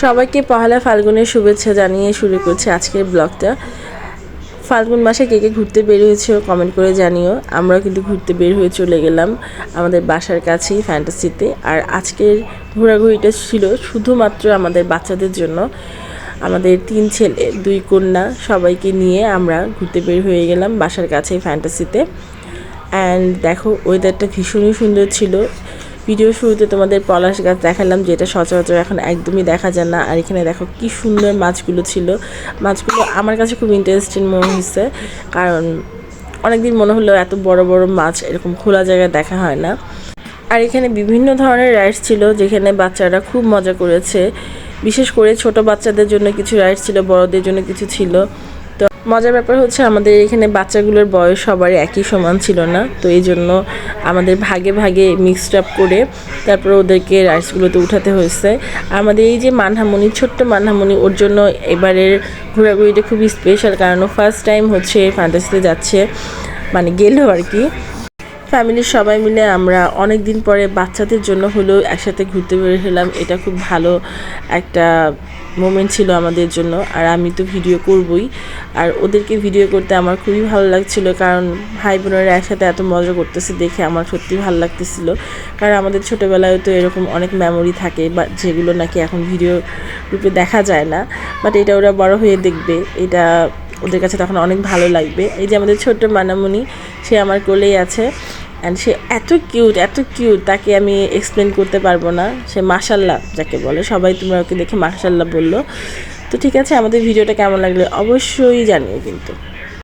সবাইকে পহেলা ফাল্গুনের শুভেচ্ছা জানিয়ে শুরু করছি আজকের ব্লগটা। ফাল্গুন মাসে কে কে ঘুরতে বের হয়েছে কমেন্ট করে জানিও। আমরাও কিন্তু ঘুরতে বের হয়ে চলে গেলাম আমাদের বাসার কাছেই ফ্যান্টাসিতে। আর আজকের ঘোরাঘুরিটা ছিল শুধুমাত্র আমাদের বাচ্চাদের জন্য। আমাদের 3 ছেলে 2 কন্যা সবাইকে নিয়ে আমরা ঘুরতে বের হয়ে গেলাম বাসার কাছেই ফ্যান্টাসিতে। অ্যান্ড দেখো ওয়েদারটা ভীষণই সুন্দর ছিল। ভিডিও শুরুতে তোমাদের পলাশ গাছ দেখালাম, যেটা সচরাচর এখন একদমই দেখা যায় না। আর এখানে দেখো কি সুন্দর মাছগুলো ছিল। মাছগুলো আমার কাছে খুব ইন্টারেস্টিং মনে হয়েছে, কারণ অনেকদিন মনে হলো এত বড় বড় মাছ এরকম খোলা জায়গায় দেখা হয় না। আর এখানে বিভিন্ন ধরনের রাইডস ছিল, যেখানে বাচ্চারা খুব মজা করেছে। বিশেষ করে ছোট বাচ্চাদের জন্য কিছু রাইডস ছিল, বড়দের জন্য কিছু ছিল। তো মজার ব্যাপার হচ্ছে আমাদের এখানে বাচ্চাগুলোর বয়স সবারই একই সমান ছিল না, তো এই জন্য আমাদের ভাগে ভাগে মিক্সড আপ করে তারপর ওদেরকে রাইডসগুলোতে উঠাতে হয়েছে। আমাদের এই যে মানহামণি, ছোট্ট মানহামণি, ওর জন্য এবারের ঘোরাঘুরিটা খুবই স্পেশাল, কারণ ও ফার্স্ট টাইম হচ্ছে ফ্যান্টাসিতে যাচ্ছে, মানে গেল আর কি। ফ্যামিলির সবাই মিলে আমরা অনেক দিন পরে বাচ্চাদের জন্য হলেও একসাথে ঘুরতে বের হলাম। এটা খুব ভালো একটা মোমেন্ট ছিল আমাদের জন্য। আর আমি তো ভিডিও করবই, আর ওদেরকে ভিডিও করতে আমার খুবই ভালো লাগছিল, কারণ ভাই বোনেরা একসাথে এত মজা করতেছে দেখে আমার সত্যি ভালো লাগতেছিল। কারণ আমাদের ছোটোবেলায় তো এরকম অনেক মেমোরি থাকে, বা যেগুলো নাকি এখন ভিডিও রূপে দেখা যায় না, বাট এটা ওরা বড় হয়ে দেখবে, এটা ওদের কাছে তখন অনেক ভালো লাগবে। এই যে আমাদের ছোট্ট মানামণি, সে আমার কোলেই আছে। অ্যান্ড সে এত কিউট, তাকে আমি এক্সপ্লেন করতে পারবো না। সে মাশাল্লাহ যাকে বলে, সবাই তোমরা ওকে দেখে মাশাল্লাহ বললো। তো ঠিক আছে, আমাদের ভিডিওটা কেমন লাগলো অবশ্যই জানিও কিন্তু।